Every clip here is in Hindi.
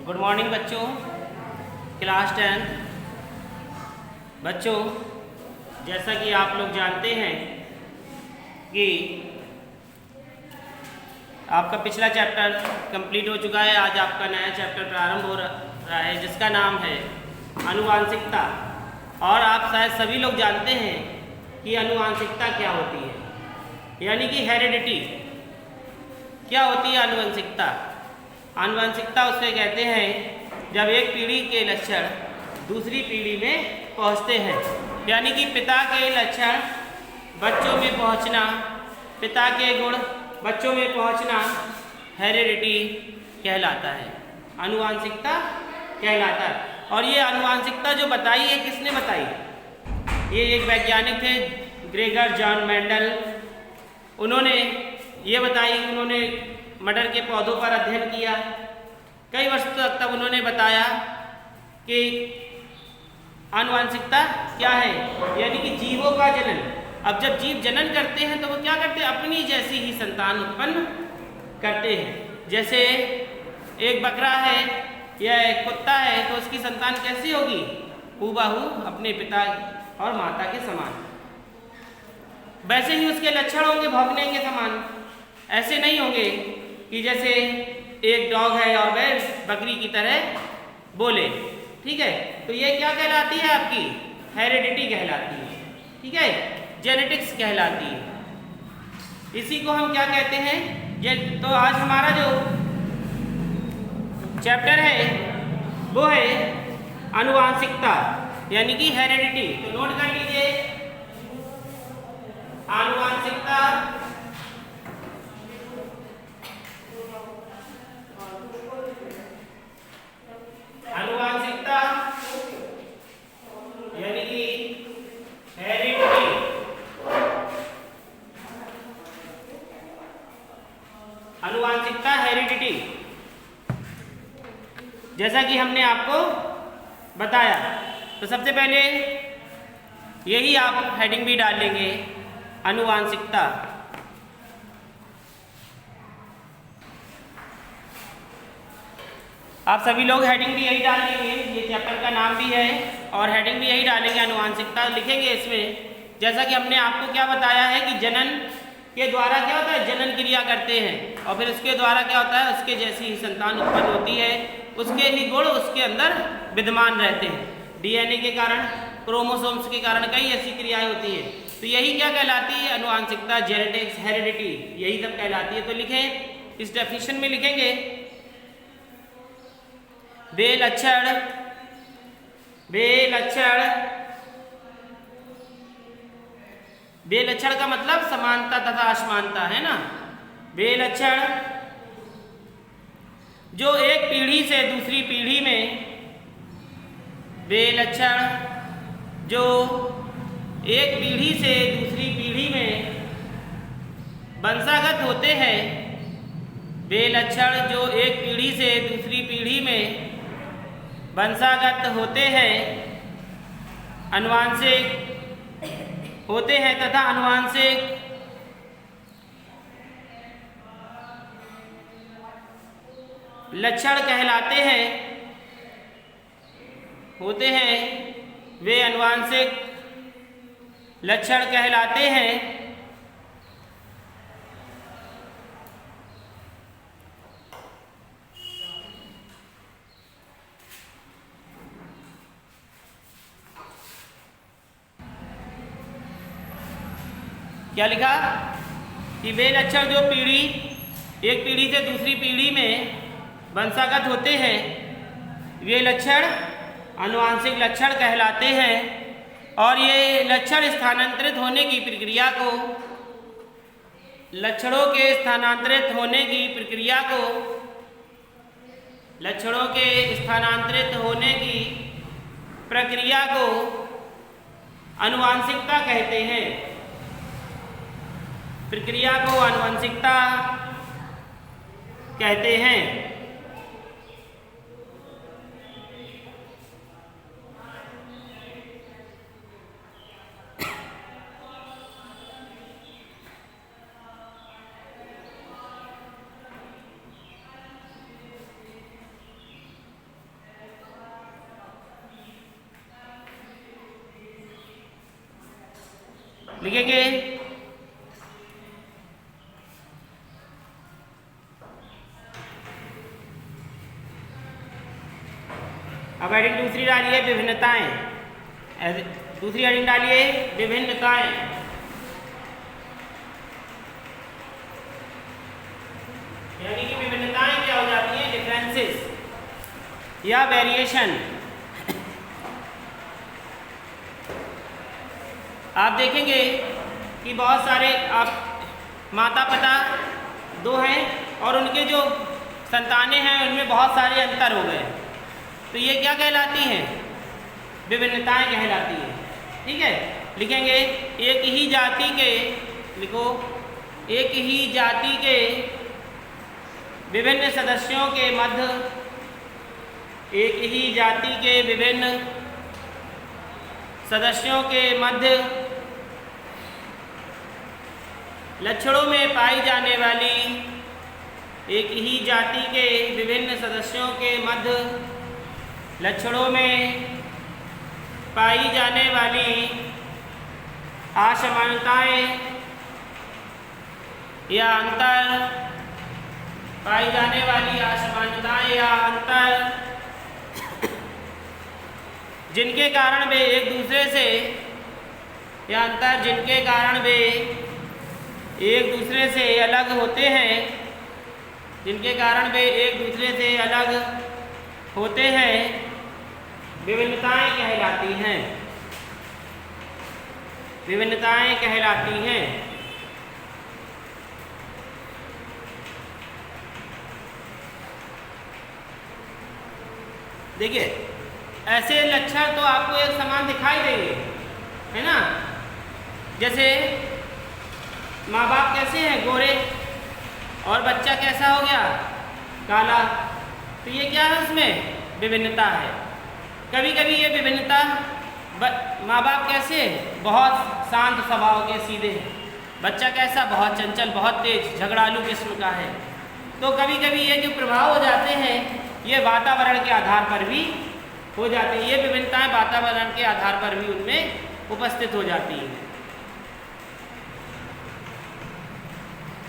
गुड मॉर्निंग बच्चों, क्लास 10। बच्चों, जैसा कि आप लोग जानते हैं कि आपका पिछला चैप्टर कंप्लीट हो चुका है। आज आपका नया चैप्टर प्रारंभ हो रहा है जिसका नाम है आनुवांशिकता। और आप शायद सभी लोग जानते हैं कि आनुवांशिकता क्या होती है, यानी कि हेरिडिटी। क्या होती है आनुवंशिकता? आनुवंशिकता उसे कहते हैं जब एक पीढ़ी के लक्षण दूसरी पीढ़ी में पहुंचते हैं, यानी कि पिता के लक्षण बच्चों में पहुंचना, पिता के गुण बच्चों में पहुंचना हेरिडिटी कहलाता है, आनुवंशिकता कहलाता है। और ये आनुवंशिकता जो बताई है, किसने बताई? ये एक वैज्ञानिक थे, ग्रेगर जॉन मेंडल। उन्होंने ये बताई, उन्होंने मटर के पौधों पर अध्ययन किया कई वर्ष तक। तब उन्होंने बताया कि आनुवंशिकता क्या है, यानी कि जीवों का जनन। अब जब जीव जनन करते हैं तो वो क्या करते हैं? अपनी जैसी ही संतान उत्पन्न करते हैं। जैसे एक बकरा है या एक कुत्ता है तो उसकी संतान कैसी होगी? हूबहू अपने पिता और माता के समान। वैसे ही उसके लक्षण होंगे भौंकने के समान। ऐसे नहीं होंगे कि जैसे एक डॉग है और वह बकरी की तरह बोले। ठीक है, तो ये क्या कहलाती है? आपकी हेरिडिटी कहलाती है। ठीक है, जेनेटिक्स कहलाती है। इसी को हम क्या कहते हैं? तो आज हमारा जो चैप्टर है वो है आनुवंशिकता, यानी कि हेरिडिटी। तो नोट कर लीजिए, आनुवंशिकता आनुवंशिकता यानी कि हेरिडिटी। आनुवंशिकता हेरिडिटी, जैसा कि हमने आपको बताया। तो सबसे पहले यही आप हेडिंग भी डाल लेंगे, आनुवंशिकता। आप सभी लोग हेडिंग भी यही डाल देंगे, ये चैप्टर का नाम भी है और हेडिंग भी यही डालेंगे, आनुवंशिकता लिखेंगे इसमें। जैसा कि हमने आपको क्या बताया है कि जनन के द्वारा क्या होता है? जनन क्रिया करते हैं और फिर उसके द्वारा क्या होता है? उसके जैसी ही संतान उत्पन्न होती है, उसके ही गुण उसके अंदर विद्यमान रहते हैं। डीएनए के कारण, क्रोमोसोम्स के कारण कई ऐसी क्रियाएं होती है। तो यही क्या कहलाती है? आनुवंशिकता, जेनेटिक्स, हेरिडिटी, यही सब कहलाती है। तो लिखें, इस डेफिनेशन में लिखेंगे बेलक्षण बेलक्षण का मतलब समानता तथा असमानता है ना। बेलक्षण जो एक पीढ़ी से दूसरी पीढ़ी में, बेलक्षण जो एक पीढ़ी से दूसरी पीढ़ी में वंशागत होते हैं, बेलक्षण जो एक पीढ़ी से दूसरी पीढ़ी में वंशागत होते हैं, आनुवंशिक होते हैं तथा आनुवंशिक लक्षण कहलाते हैं, होते हैं, वे आनुवंशिक लक्षण कहलाते हैं। क्या लिखा कि वे लक्षण जो एक पीढ़ी से दूसरी पीढ़ी में वंशागत होते हैं, वे लक्षण आनुवंशिक लक्षण कहलाते हैं। और ये लक्षण स्थानांतरित होने की प्रक्रिया को, लक्षणों के स्थानांतरित होने की प्रक्रिया को, लक्षणों के स्थानांतरित होने की प्रक्रिया को आनुवंशिकता कहते हैं। प्रक्रिया को आनुवंशिकता कहते हैं। लिखेंगे अब हेडिंग दूसरी डालिए विभिन्नताएं। दूसरी हेडिंग डालिए विभिन्नताएं। यानी कि विभिन्नताएं क्या हो जाती हैं? डिफरेंसेस या वेरिएशन। आप देखेंगे कि बहुत सारे आप माता पिता दो हैं और उनके जो संतानें हैं उनमें बहुत सारे अंतर हो गए, तो ये क्या कहलाती हैं? विभिन्नताएं कहलाती हैं। ठीक है, लिखेंगे एक ही जाति के, लिखो एक ही जाति के विभिन्न सदस्यों के मध्य, एक ही जाति के विभिन्न सदस्यों के मध्य लक्षणों में पाई जाने वाली, एक ही जाति के विभिन्न सदस्यों के मध्य लक्षणों में पाई जाने वाली असमानताएं या अंतर, पाई जाने वाली असमानताएं या अंतर जिनके कारण वे एक दूसरे से, या अंतर जिनके कारण वे एक दूसरे से अलग होते हैं, जिनके कारण वे एक दूसरे से अलग होते हैं, विभिन्नताएं कहलाती हैं। विभिन्नताएं कहलाती हैं। देखिए ऐसे लक्षण तो आपको एक समान दिखाई देंगे, है ना। जैसे माँ बाप कैसे हैं? गोरे, और बच्चा कैसा हो गया? काला। तो ये क्या है? उसमें विभिन्नता है। कभी कभी ये विभिन्नता, माँ बाप कैसे? बहुत शांत स्वभाव के, सीधे हैं। बच्चा कैसा? बहुत चंचल, बहुत तेज, झगड़ालू किस्म का है। तो कभी कभी ये जो प्रभाव हो जाते हैं ये वातावरण के आधार पर भी हो जाते हैं। ये विभिन्नताएं वातावरण के आधार पर भी उनमें उपस्थित हो जाती हैं।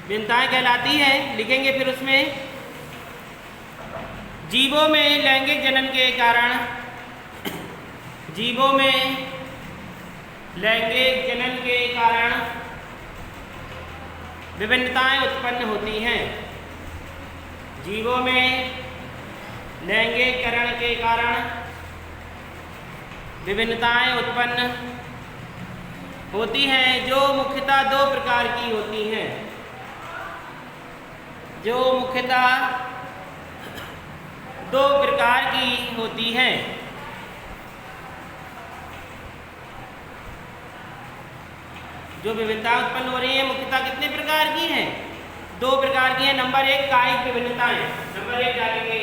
विभिन्नताएं कहलाती हैं। लिखेंगे फिर उसमें जीवों में लैंगिक जनन के कारण, जीवों में लैंगिक जनन के कारण विभिन्नताएं उत्पन्न होती हैं। जीवों में लैंगिककरण के कारण विभिन्नताएं उत्पन्न होती हैं, जो मुख्यतः दो प्रकार की होती हैं। जो मुख्यतः दो प्रकार की होती हैं। जो विभिन्नता उत्पन्न हो रही है मुख्यतः कितने प्रकार की हैं? दो प्रकार की हैं। नंबर एक कायिक विभिन्नताएं। नंबर एक डालेंगे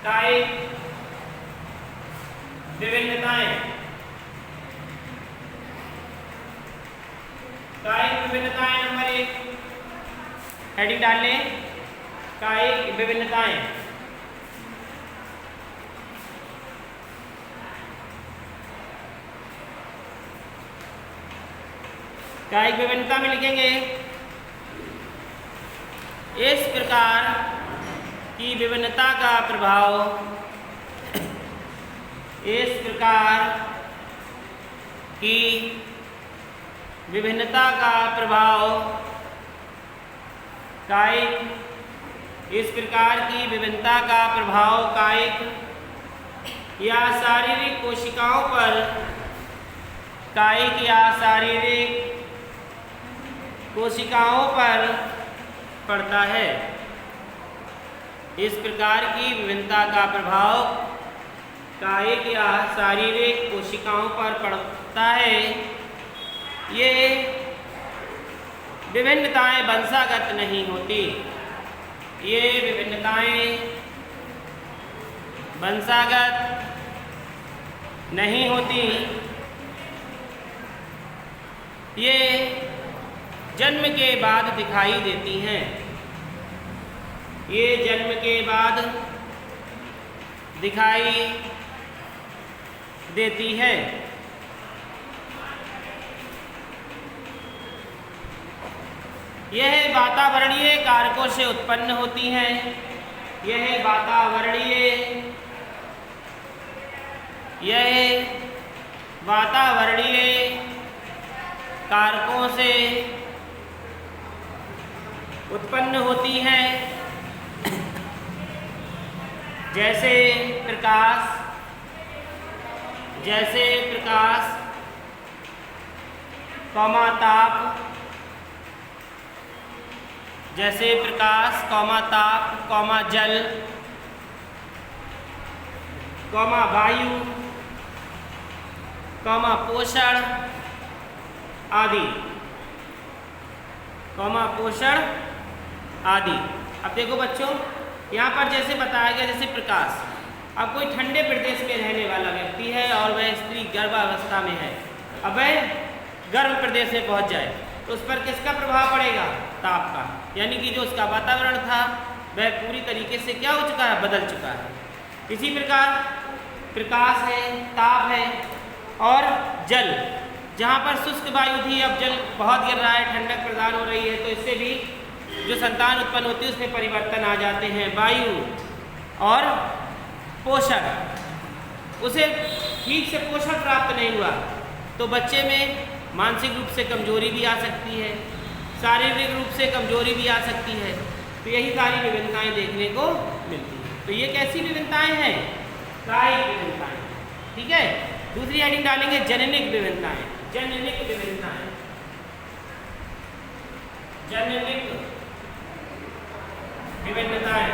कायिक विभिन्नताएं। कायिक विभिन्नताएं नंबर एक, हेडिंग डाल लें कायिक विभिन्नताएं। कायिक विभिन्नता में लिखेंगे इस प्रकार की विभिन्नता का प्रभाव, इस प्रकार की विभिन्नता का प्रभाव कायिक, इस प्रकार की विभिन्नता का प्रभाव कायिक या शारीरिक कोशिकाओं पर, कायिक या शारीरिक कोशिकाओं पर पड़ता है। इस प्रकार की विभिन्नता का प्रभाव कायिक या शारीरिक कोशिकाओं पर पड़ता है। ये विभिन्नताएं वंशागत नहीं होती। ये विभिन्नताएं वंशागत नहीं होती। ये जन्म के बाद दिखाई देती हैं। ये जन्म के बाद दिखाई देती है। यह वातावरणीय कारकों से उत्पन्न होती हैं। यह वातावरणीय कारकों से उत्पन्न होती हैं, जैसे प्रकाश, कौमा ताप, कौमा जल, कौमा वायु, कौमा पोषण आदि। अब देखो बच्चों, यहाँ पर जैसे बताया गया, जैसे प्रकाश। अब कोई ठंडे प्रदेश में रहने वाला व्यक्ति है और वह स्त्री गर्भावस्था में है, अब वह गर्म प्रदेश में पहुँच जाए तो उस पर किसका प्रभाव पड़ेगा? ताप का। यानी कि जो उसका वातावरण था वह पूरी तरीके से क्या हो चुका है? बदल चुका है। इसी प्रकार प्रकाश है, ताप है और जल। जहाँ पर शुष्क वायु थी, अब जल बहुत गिर रहा है, ठंडक प्रदान हो रही है, तो इससे भी जो संतान उत्पन्न होती है उसमें परिवर्तन आ जाते हैं। वायु और पोषण, उसे ठीक से पोषण प्राप्त नहीं हुआ तो बच्चे में मानसिक रूप से कमजोरी भी आ सकती है, शारीरिक रूप से कमजोरी भी आ सकती है। तो यही सारी विभिन्नताएं देखने को मिलती हैं। तो ये कैसी विभिन्नताएं हैं? कायिक विभिन्नताएं। ठीक है, दूसरी हेडिंग डालेंगे जननिक विभिन्नताएं। जननिक विभिन्नताएं, जननिक विभिन्नताएं।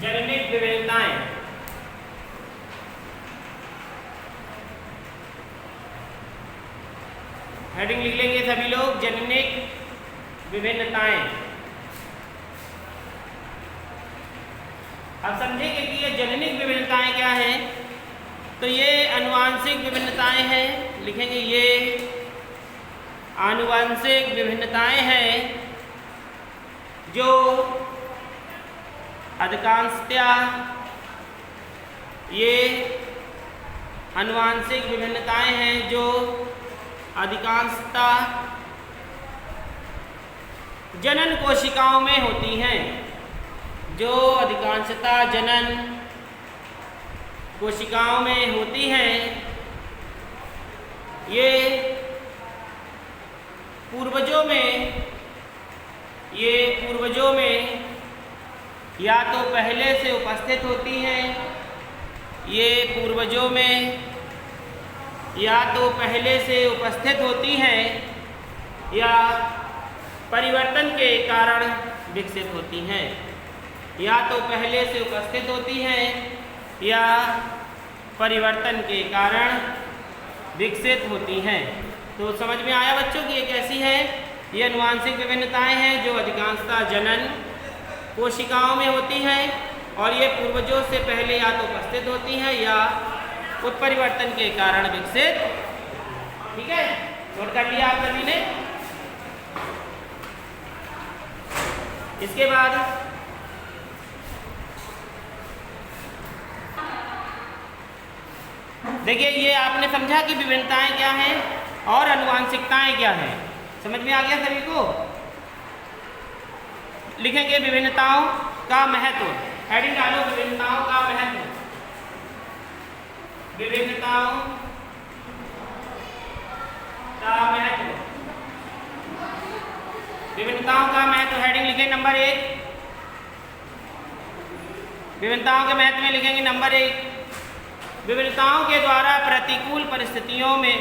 जननिक विभिन्नताएं, हेडिंग लिख लेंगे सभी लोग, जननिक विभिन्नताएं। अब समझेंगे कि ये जननिक विभिन्नताएं क्या हैं। तो ये आनुवांशिक विभिन्नताएं हैं, लिखेंगे ये आनुवांशिक विभिन्नताएं हैं जो अधिकांशतया ये आनुवांशिक विभिन्नताएं हैं जो अधिकांशतः जनन कोशिकाओं में होती हैं। जो अधिकांशतः जनन कोशिकाओं में होती हैं, ये पूर्वजों में या तो पहले से उपस्थित होती हैं, ये पूर्वजों में या तो पहले से उपस्थित होती हैं या परिवर्तन के कारण विकसित होती हैं। या तो पहले से उपस्थित होती हैं या परिवर्तन के कारण विकसित होती हैं। तो समझ में आया बच्चों कि ये कैसी है? ये आनुवांशिक विभिन्नताएं हैं जो अधिकांशतः जनन कोशिकाओं में होती हैं और ये पूर्वजों से पहले या तो उपस्थित होती हैं या उत्परिवर्तन के कारण विकसित। ठीक है, नोट कर लिया आप सभी ने। इसके बाद देखिए, ये आपने समझा कि विभिन्नताएं क्या हैं और आनुवांशिकताएं क्या हैं। समझ में आ गया सभी को? लिखेंगे विभिन्नताओं का महत्व। हेडिंग डालो, विभिन्नताओं का महत्व। विभिन्नताओं का महत्व। विभिन्नताओं का महत्व हेडिंग लिखेंगे नंबर 1। विभिन्नताओं के महत्व में लिखेंगे नंबर 1, विभिन्नताओं के द्वारा प्रतिकूल परिस्थितियों में,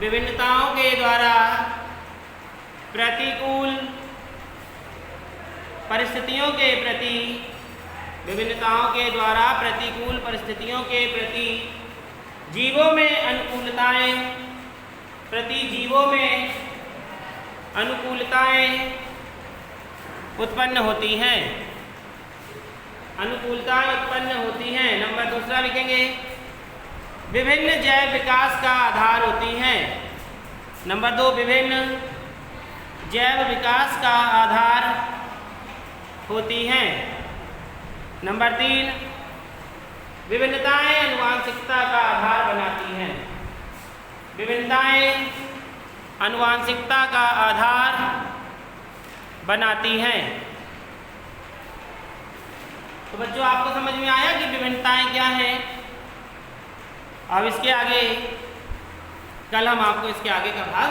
विभिन्नताओं के द्वारा प्रतिकूल परिस्थितियों के प्रति, विभिन्नताओं के द्वारा प्रतिकूल परिस्थितियों के प्रति जीवों में अनुकूलताएं, उत्पन्न होती हैं। अनुकूलताएं उत्पन्न होती हैं। नंबर 2 लिखेंगे, विभिन्न जैव विकास का आधार होती हैं। नंबर 2, विभिन्न जैव विकास का आधार होती हैं। नंबर 3, विभिन्नताएं आनुवांशिकता का आधार बनाती हैं। विभिन्नताएं आनुवांशिकता का आधार बनाती हैं। तो बच्चों आपको समझ में आया कि विभिन्नताएं क्या हैं। अब इसके आगे कल हम आपको इसके आगे का भाग